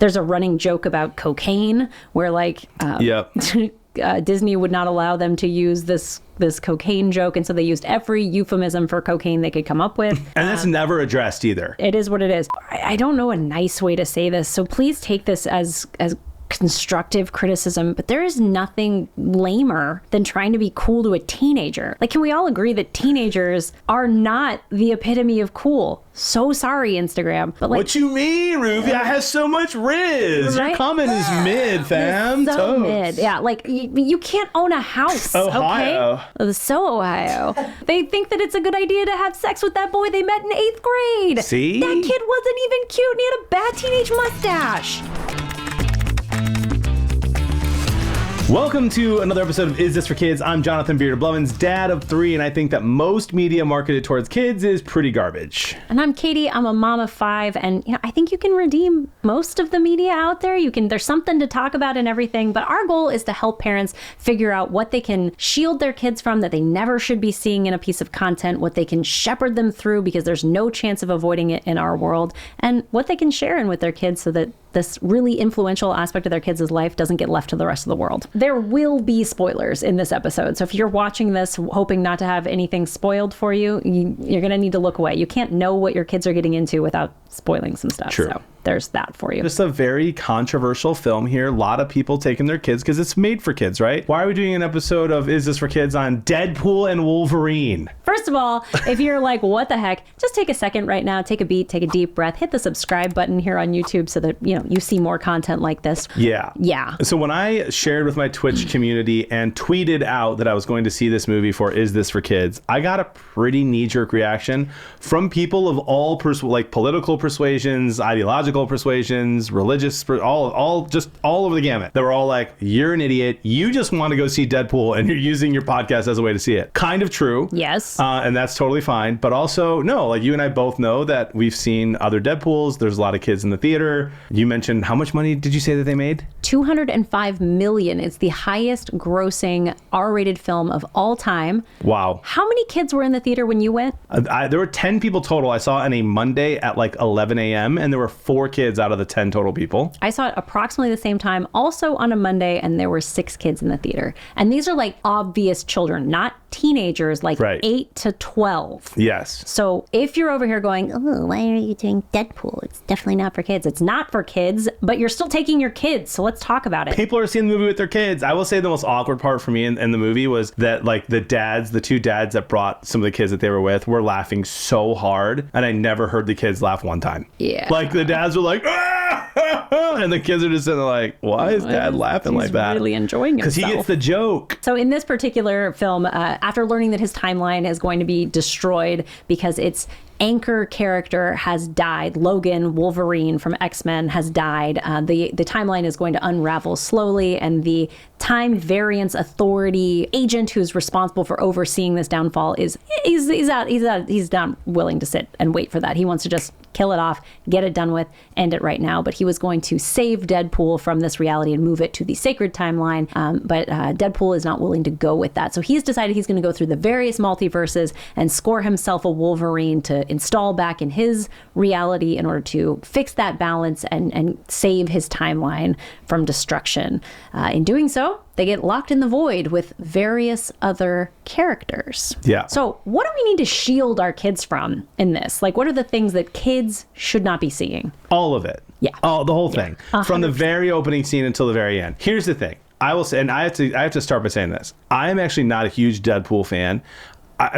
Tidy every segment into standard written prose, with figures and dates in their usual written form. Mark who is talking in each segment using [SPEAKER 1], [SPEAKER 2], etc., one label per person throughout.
[SPEAKER 1] There's a running joke about cocaine where like Disney would not allow them to use this cocaine joke, and so they used every euphemism for cocaine they could come up with.
[SPEAKER 2] And that's never addressed either.
[SPEAKER 1] It is what it is. I don't know a nice way to say this, so please take this as constructive criticism, but there is nothing lamer than trying to be cool to a teenager. Like, can we all agree that teenagers are not the epitome of cool? So sorry, Instagram. But like,
[SPEAKER 2] what you mean, Ruvi? I have so much riz. Right? Your comment is mid, fam.
[SPEAKER 1] It's so mid. Yeah, like you can't own a house.
[SPEAKER 2] Ohio.
[SPEAKER 1] Okay? So Ohio. They think that it's a good idea to have sex with that boy they met in 8th grade.
[SPEAKER 2] See?
[SPEAKER 1] That kid wasn't even cute and he had a bad teenage mustache.
[SPEAKER 2] Welcome to another episode of Is This for Kids? I'm Jonathan Beard of Blevins, dad of 3, and I think that most media marketed towards kids is pretty garbage.
[SPEAKER 1] And I'm Katie. I'm a mom of 5, and I think you can redeem most of the media out there. There's something to talk about and everything, but our goal is to help parents figure out what they can shield their kids from that they never should be seeing in a piece of content, what they can shepherd them through because there's no chance of avoiding it in our world, and what they can share in with their kids so that this really influential aspect of their kids' life doesn't get left to the rest of the world. There will be spoilers in this episode. So if you're watching this hoping not to have anything spoiled for you, you're going to need to look away. You can't know what your kids are getting into without spoiling some stuff.
[SPEAKER 2] True.
[SPEAKER 1] So there's that for you.
[SPEAKER 2] Just a very controversial film here. A lot of people taking their kids because it's made for kids, right? Why are we doing an episode of Is This for Kids on Deadpool and Wolverine?
[SPEAKER 1] First of all, if you're like, what the heck, just take a second right now, take a beat, take a deep breath, hit the subscribe button here on YouTube so that, you see more content like this.
[SPEAKER 2] Yeah.
[SPEAKER 1] Yeah.
[SPEAKER 2] So when I shared with my Twitch community and tweeted out that I was going to see this movie for Is This for Kids, I got a pretty knee-jerk reaction from people of all political persuasions, ideological persuasions, religious, all over the gamut. They were all like, you're an idiot. You just want to go see Deadpool and you're using your podcast as a way to see it. Kind of true.
[SPEAKER 1] Yes.
[SPEAKER 2] And that's totally fine. But also, no, like you and I both know that we've seen other Deadpools. There's a lot of kids in the theater. You mentioned, how much money did you say that they made?
[SPEAKER 1] $205 million. It's the highest grossing R-rated film of all time.
[SPEAKER 2] Wow.
[SPEAKER 1] How many kids were in the theater when you went?
[SPEAKER 2] There were 10 people total. I saw it on a Monday at like 11 a.m. and there were 4 kids out of the 10 total people.
[SPEAKER 1] I saw it approximately the same time, also on a Monday, and there were 6 kids in the theater. And these are like obvious children, not teenagers, like 8 to 12.
[SPEAKER 2] Yes.
[SPEAKER 1] So if you're over here going, oh, why are you doing Deadpool? It's definitely not for kids. It's not for kids, but you're still taking your kids. So let's talk about it.
[SPEAKER 2] People are seeing the movie with their kids. I will say the most awkward part for me in the movie was that like the 2 dads that brought some of the kids that they were with were laughing so hard. And I never heard the kids laugh one time.
[SPEAKER 1] Yeah.
[SPEAKER 2] Like the dads were like, and the kids are just sitting there like, why is dad laughing like that?
[SPEAKER 1] He's really enjoying himself.
[SPEAKER 2] Because he gets the joke.
[SPEAKER 1] So in this particular film, after learning that his timeline is going to be destroyed because its anchor character has died, Logan Wolverine from X-Men has died, the timeline is going to unravel slowly, and the time variance authority agent who's responsible for overseeing this downfall he's not willing to sit and wait for that. He wants to just kill it off, get it done with, end it right now. But he was going to save Deadpool from this reality and move it to the sacred timeline. But Deadpool is not willing to go with that. So he's decided he's going to go through the various multiverses and score himself a Wolverine to install back in his reality in order to fix that balance and save his timeline from destruction. In doing so, they get locked in the void with various other characters.
[SPEAKER 2] Yeah.
[SPEAKER 1] So what do we need to shield our kids from in this? Like, what are the things that kids should not be seeing?
[SPEAKER 2] All of it.
[SPEAKER 1] Yeah.
[SPEAKER 2] Oh, the whole thing.
[SPEAKER 1] 100%.
[SPEAKER 2] From the very opening scene until the very end. Here's the thing. I will say, and I have to start by saying this. I am actually not a huge Deadpool fan.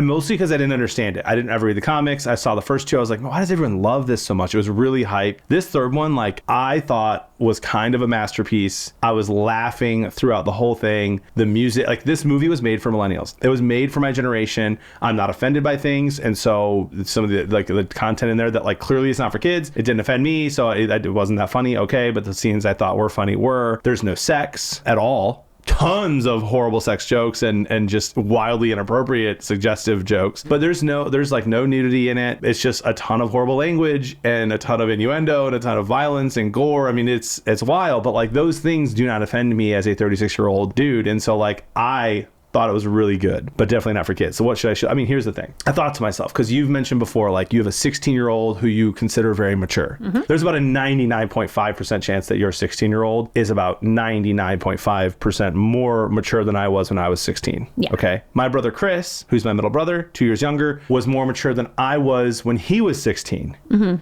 [SPEAKER 2] Mostly because I didn't understand it. I didn't ever read the comics. I saw the first 2. I was like, why does everyone love this so much? It was really hype. This third one, like, I thought was kind of a masterpiece. I was laughing throughout the whole thing. The music, like, this movie was made for millennials. It was made for my generation. I'm not offended by things. And so some of the content in there that like clearly it's not for kids, it didn't offend me. So it wasn't that funny. Okay. But the scenes I thought were funny there's no sex at all. Tons of horrible sex jokes and just wildly inappropriate suggestive jokes, but there's no nudity in it. It's just a ton of horrible language and a ton of innuendo and a ton of violence and gore. I mean, it's wild, but like those things do not offend me as a 36-year-old dude. And so like I thought it was really good, but definitely not for kids. So what should I show? I mean, here's the thing. I thought to myself, because you've mentioned before, like you have a 16-year-old who you consider very mature. There's about a 99.5% chance that your 16-year-old is about 99.5% more mature than I was when I was 16.
[SPEAKER 1] Yeah.
[SPEAKER 2] Okay. My brother Chris, who's my middle brother, 2 years younger, was more mature than I was when he was 16.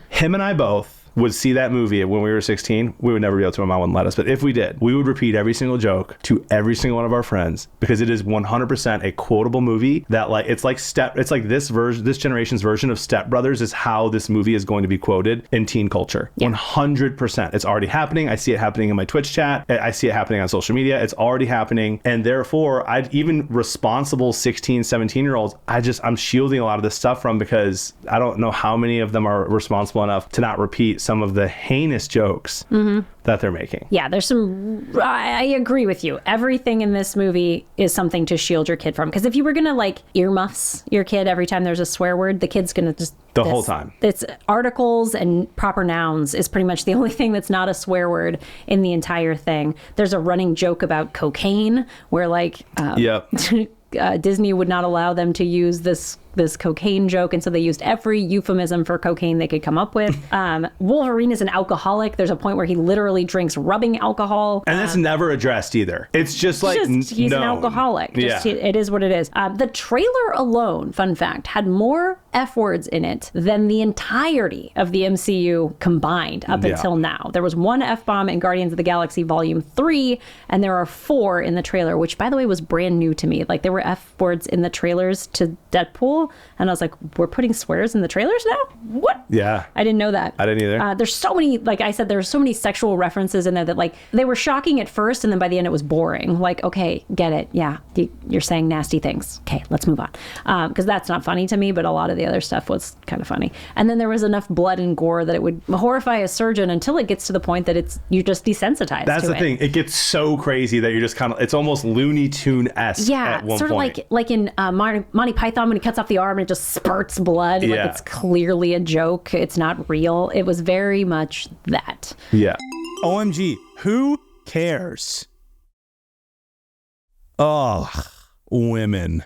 [SPEAKER 2] Him and I both would see that movie when we were 16. We would never be able to. My mom wouldn't let us. But if we did, we would repeat every single joke to every single one of our friends, because it is 100% a quotable movie that, like, it's like this generation's version of Step Brothers is how this movie is going to be quoted in teen culture. 100%. It's already happening. I see it happening in my Twitch chat. I see it happening on social media. It's already happening. And therefore, even responsible 16, 17-year-olds, I'm shielding a lot of this stuff from, because I don't know how many of them are responsible enough to not repeat some of the heinous jokes that they're making.
[SPEAKER 1] Yeah, I agree with you. Everything in this movie is something to shield your kid from. Because if you were going to like earmuffs your kid every time there's a swear word, the kid's going to just...
[SPEAKER 2] The whole time.
[SPEAKER 1] It's articles and proper nouns is pretty much the only thing that's not a swear word in the entire thing. There's a running joke about cocaine where like... Disney would not allow them to use this cocaine joke, and so they used every euphemism for cocaine they could come up with. Wolverine is an alcoholic. There's a point where he literally drinks rubbing alcohol.
[SPEAKER 2] And that's never addressed either. It's just like,
[SPEAKER 1] he's an alcoholic. It is what it is. The trailer alone, fun fact, had more F words in it than the entirety of the MCU combined up until now. There was one F-bomb in Guardians of the Galaxy Volume 3, and there are 4 in the trailer, which, by the way, was brand new to me. Like, there were F words in the trailers to Deadpool, and I was like, we're putting swears in the trailers now? What?
[SPEAKER 2] Yeah.
[SPEAKER 1] I didn't know that.
[SPEAKER 2] I didn't either.
[SPEAKER 1] There's so many, like I said, there's so many sexual references in there that, like, they were shocking at first, and then by the end it was boring. Like, okay, get it. Yeah, you're saying nasty things. Okay, let's move on. Because that's not funny to me, but a lot of the other stuff was kind of funny. And then there was enough blood and gore that it would horrify a surgeon until it gets to the point that you're just desensitized
[SPEAKER 2] That's
[SPEAKER 1] to
[SPEAKER 2] the thing. It gets so crazy that you're just kind of, it's almost Looney Tune-esque at one
[SPEAKER 1] sort
[SPEAKER 2] point.
[SPEAKER 1] of like in Monty Python when he cuts off the arm and it just spurts blood.
[SPEAKER 2] Yeah.
[SPEAKER 1] Like, it's clearly a joke. It's not real. It was very much that.
[SPEAKER 2] Yeah.
[SPEAKER 3] OMG, who cares? Oh, women.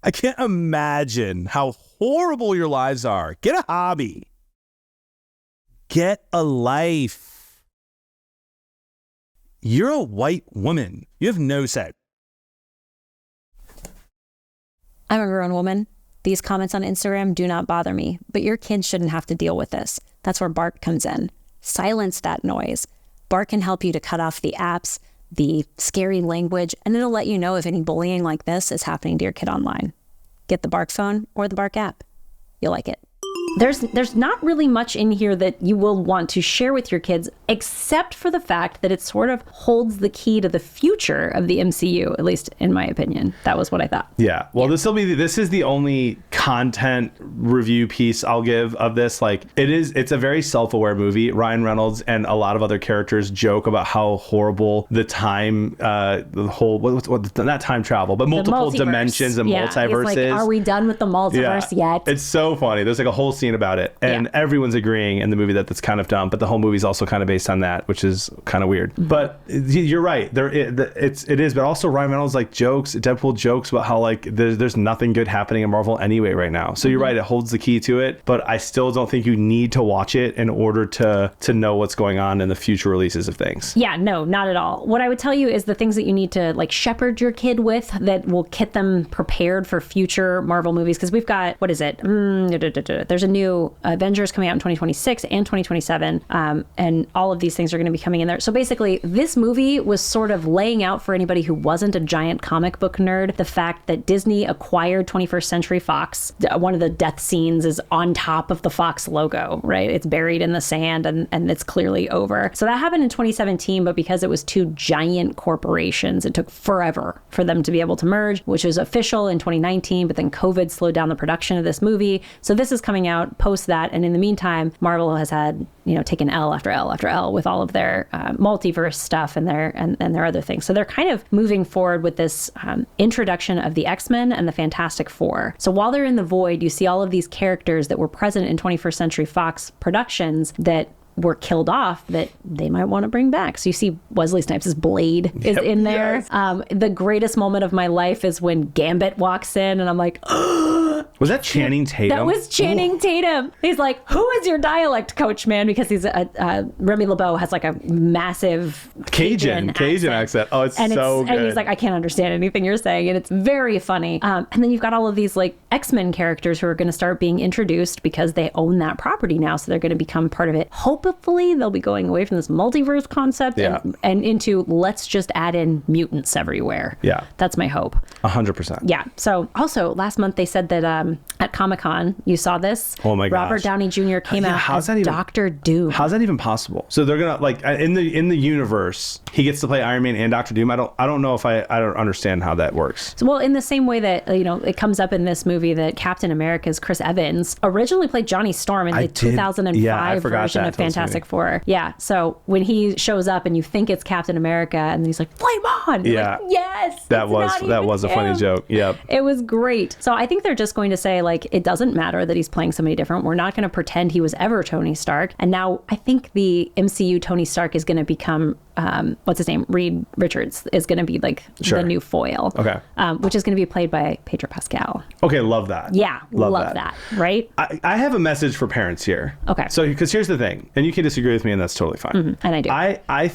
[SPEAKER 3] I can't imagine how horrible your lives are. Get a hobby. Get a life. You're a white woman. You have no sex.
[SPEAKER 4] I'm a grown woman. These comments on Instagram do not bother me, but your kids shouldn't have to deal with this. That's where Bark comes in. Silence that noise. Bark can help you to cut off the apps, the scary language, and it'll let you know if any bullying like this is happening to your kid online. Get the Bark phone or the Bark app. You'll like it.
[SPEAKER 1] There's not really much in here that you will want to share with your kids, except for the fact that it sort of holds the key to the future of the MCU, at least in my opinion. That was what I thought.
[SPEAKER 2] Yeah. Well, this is the only content review piece I'll give of this. Like, it's a very self-aware movie. Ryan Reynolds and a lot of other characters joke about how horrible the time, the whole, not time travel, but multiple dimensions and multiverse
[SPEAKER 1] like,
[SPEAKER 2] is.
[SPEAKER 1] Are we done with the multiverse yet?
[SPEAKER 2] It's so funny. There's like a whole scene about it, and everyone's agreeing in the movie that that's kind of dumb, but the whole movie's also kind of based on that, which is kind of weird. Mm-hmm. But you're right, it is, but also Ryan Reynolds Deadpool jokes about how like there's nothing good happening in Marvel anyway right now. So you're right, it holds the key to it, but I still don't think you need to watch it in order to know what's going on in the future releases of things.
[SPEAKER 1] Yeah, no, not at all. What I would tell you is the things that you need to like shepherd your kid with that will get them prepared for future Marvel movies, because we've got, what is it? There's a new Avengers coming out in 2026 and 2027, and all of these things are going to be coming in there. So basically, this movie was sort of laying out for anybody who wasn't a giant comic book nerd the fact that Disney acquired 21st Century Fox. One of the death scenes is on top of the Fox logo, right? It's buried in the sand, and it's clearly over. So that happened in 2017, but because it was two giant corporations, it took forever for them to be able to merge, which was official in 2019, but then COVID slowed down the production of this movie. So this is coming out post that, and in the meantime, Marvel has had taken L after L after L with all of their multiverse stuff and their other things. So they're kind of moving forward with this introduction of the X-Men and the Fantastic Four. So while they're in the void, you see all of these characters that were present in 21st Century Fox productions that were killed off that they might want to bring back. So you see Wesley Snipes' blade is in there.
[SPEAKER 2] Yes.
[SPEAKER 1] The greatest moment of my life is when Gambit walks in and I'm like,
[SPEAKER 2] was that Channing Tatum?
[SPEAKER 1] that was Channing Tatum. He's like, who is your dialect coach, man? Because he's Remy LeBeau has like a massive Cajun
[SPEAKER 2] accent. Oh, it's
[SPEAKER 1] and
[SPEAKER 2] so good.
[SPEAKER 1] And he's like, I can't understand anything you're saying. And it's very funny. And then you've got all of these like X-Men characters who are going to start being introduced because they own that property now. So they're going to become part of it. Hopefully they'll be going away from this multiverse concept and into let's just add in mutants everywhere.
[SPEAKER 2] Yeah.
[SPEAKER 1] That's my hope.
[SPEAKER 2] 100%.
[SPEAKER 1] Yeah. So also last month they said that at Comic-Con, you saw this.
[SPEAKER 2] Oh my gosh.
[SPEAKER 1] Robert Downey Jr. came out as Dr. Doom.
[SPEAKER 2] How's that even possible? So they're gonna like in the universe, he gets to play Iron Man and Dr. Doom. I don't know if I don't understand how that works.
[SPEAKER 1] So, well, in the same way that it comes up in this movie that Captain America's Chris Evans originally played Johnny Storm in the 2005 version of Fantastic Four. Yeah. So when he shows up and you think it's Captain America and he's like, flame on. You're like, yes.
[SPEAKER 2] That was a funny joke. Yep.
[SPEAKER 1] It was great. So I think they're just going to say like, it doesn't matter that he's playing somebody different. We're not going to pretend he was ever Tony Stark. And now I think the MCU Tony Stark is going to become what's his name? Reed Richards is going to be like the new foil.
[SPEAKER 2] Okay.
[SPEAKER 1] Which is going to be played by Pedro Pascal.
[SPEAKER 2] Okay, love that.
[SPEAKER 1] Yeah, love that. Right?
[SPEAKER 2] I have a message for parents here.
[SPEAKER 1] Okay.
[SPEAKER 2] So, because here's the thing, and you can disagree with me, and that's totally fine.
[SPEAKER 1] Mm-hmm. And I do.
[SPEAKER 2] I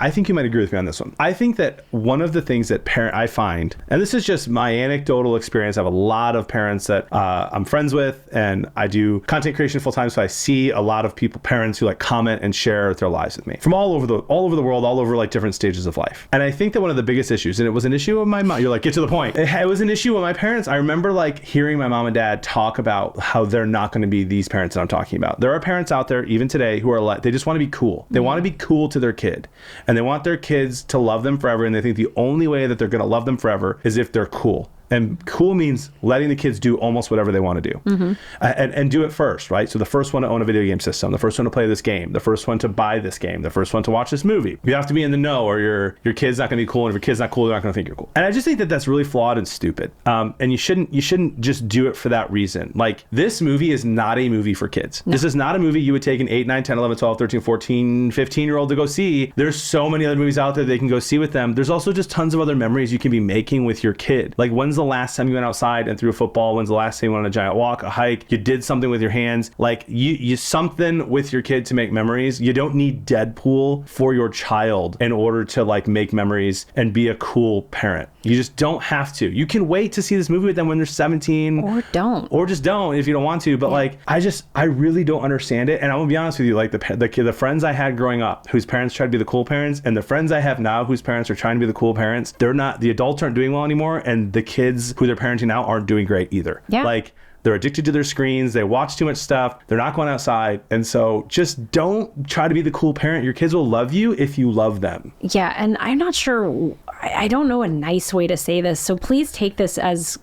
[SPEAKER 2] think you might agree with me on this one. I think that one of the things that I find, and this is just my anecdotal experience, I have a lot of parents that I'm friends with, and I do content creation full time, so I see a lot of parents who like comment and share their lives with me from all over the world, all over like different stages of life. And I think that one of the biggest issues, and it was an issue of my mom, you're like, get to the point. It was an issue with my parents. I remember like hearing my mom and dad talk about how they're not going to be these parents that I'm talking about. There are parents out there, even today, who are like, they just want to be cool. They want to be cool to their kid. And they want their kids to love them forever. And they think the only way that they're going to love them forever is if they're cool. And cool means letting the kids do almost whatever they want to do. Mm-hmm. And do it first, right? So the first one to own a video game system, the first one to play this game, the first one to buy this game, the first one to watch this movie. You have to be in the know or your kid's not going to be cool. And if your kid's not cool, they're not going to think you're cool. And I just think that that's really flawed and stupid. And you shouldn't just do it for that reason. Like, this movie is not a movie for kids. No. This is not a movie you would take an 8, 9, 10, 11, 12, 13, 14, 15-year-old to go see. There's so many other movies out there they can go see with them. There's also just tons of other memories you can be making with your kid. Like, when's the last time you went outside and threw a football? When's the last time you went on a giant walk, a hike? You did something with your hands. Like, you something with your kid to make memories. You don't need Deadpool for your child in order to like make memories and be a cool parent. You just don't have to. You can wait to see this movie with them when they're 17. Or just don't if you don't want to. But like, I really don't understand it. And I'm gonna be honest with you, like the friends I had growing up whose parents tried to be the cool parents, and the friends I have now whose parents are trying to be the cool parents, the adults aren't doing well anymore, and the kids who they're parenting now aren't doing great either. Yeah. Like, they're addicted to their screens. They watch too much stuff. They're not going outside. And so just don't try to be the cool parent. Your kids will love you if you love them.
[SPEAKER 1] Yeah. And I'm not sure, I don't know a nice way to say this. So please take this as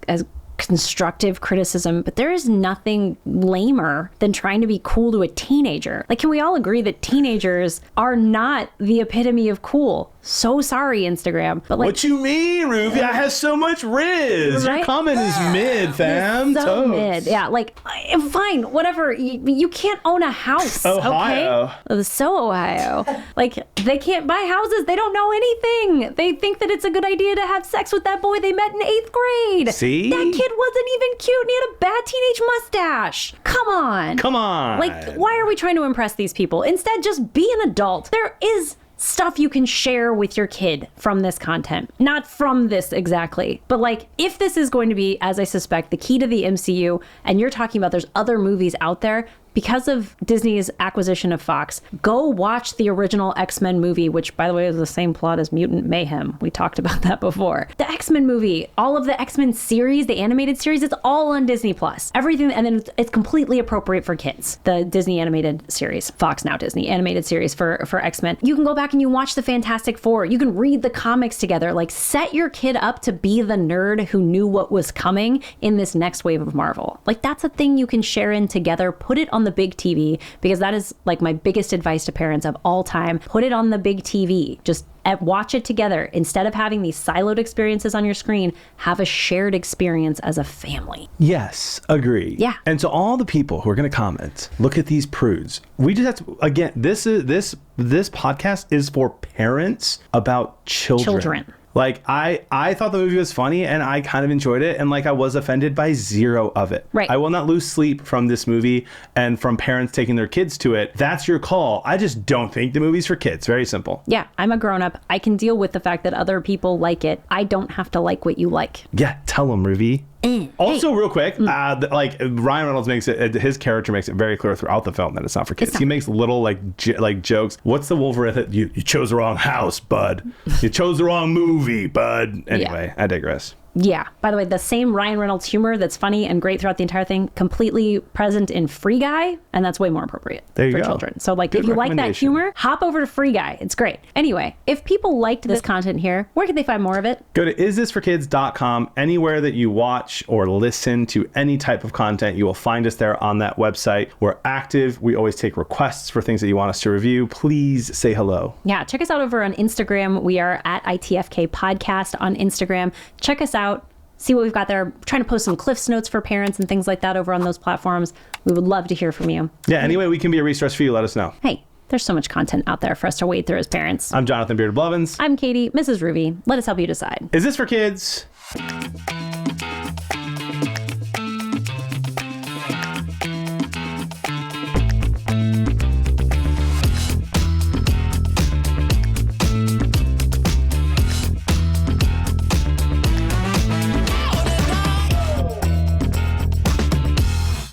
[SPEAKER 1] constructive criticism, but there is nothing lamer than trying to be cool to a teenager. Like, can we all agree that teenagers are not the epitome of cool? So sorry, Instagram. But like,
[SPEAKER 2] what you mean, Ruvi? I have so much riz. Right? Your comment is mid, fam.
[SPEAKER 1] So mid. Yeah, like, fine, whatever. You can't own a house.
[SPEAKER 2] Ohio.
[SPEAKER 1] Okay? So Ohio. Like, they can't buy houses. They don't know anything. They think that it's a good idea to have sex with that boy they met in 8th grade.
[SPEAKER 2] See?
[SPEAKER 1] That kid wasn't even cute and he had a bad teenage mustache. Come on. Like, why are we trying to impress these people? Instead, just be an adult. There is stuff you can share with your kid from this content. Not from this exactly, but like, if this is going to be, as I suspect, the key to the MCU, and you're talking about there's other movies out there, because of Disney's acquisition of Fox, go watch the original X-Men movie, which, by the way, is the same plot as Mutant Mayhem. We talked about that before. The X-Men movie, all of the X-Men series, the animated series, it's all on Disney+. Everything, and then it's completely appropriate for kids. The Disney animated series, Fox now Disney animated series for X-Men. You can go back and you watch the Fantastic Four. You can read the comics together. Like, set your kid up to be the nerd who knew what was coming in this next wave of Marvel. Like, that's a thing you can share in together. Put it on the big TV, because that is like my biggest advice to parents of all time. Put it on the big TV. Just watch it together. Instead of having these siloed experiences on your screen, have a shared experience as a family.
[SPEAKER 2] Yes, agree.
[SPEAKER 1] Yeah.
[SPEAKER 2] And to all the people who are going to comment, look at these prudes. We just have to, again, this podcast is for parents about children. Like, I thought the movie was funny, and I kind of enjoyed it, and like, I was offended by zero of it.
[SPEAKER 1] Right.
[SPEAKER 2] I will not lose sleep from this movie and from parents taking their kids to it. That's your call. I just don't think the movie's for kids. Very simple.
[SPEAKER 1] Yeah, I'm a grown-up. I can deal with the fact that other people like it. I don't have to like what you like.
[SPEAKER 2] Yeah, tell them, Ruvi. Also, real quick, like Ryan Reynolds makes it, his character makes it very clear throughout the film that it's not for kids. He makes little like jokes. What's the Wolverine? You chose the wrong house, bud. You chose the wrong movie, bud. Anyway, I digress.
[SPEAKER 1] Yeah. By the way, the same Ryan Reynolds humor that's funny and great throughout the entire thing, completely present in Free Guy, and that's way more appropriate for children. So, like,
[SPEAKER 2] Good
[SPEAKER 1] if you like that
[SPEAKER 2] recommendation.
[SPEAKER 1] humor, hop over to Free Guy. It's great. Anyway, if people liked this content here, where can they find more of it?
[SPEAKER 2] Go to isthisforkids.com. Anywhere that you watch or listen to any type of content, you will find us there on that website. We're active. We always take requests for things that you want us to review. Please say hello.
[SPEAKER 1] Yeah, check us out over on Instagram. We are at ITFK Podcast on Instagram. Check us out. See what we've got there. We're trying to post some Cliff's Notes for parents and things like that over on those platforms. We would love to hear from you.
[SPEAKER 2] Yeah, anyway, we can be a resource for you. Let us know.
[SPEAKER 1] Hey, there's so much content out there for us to wade through as parents.
[SPEAKER 2] I'm Jonathan Bearded Blevins.
[SPEAKER 1] I'm Katie, MrsRuvi. Let us help you decide.
[SPEAKER 2] Is this for kids?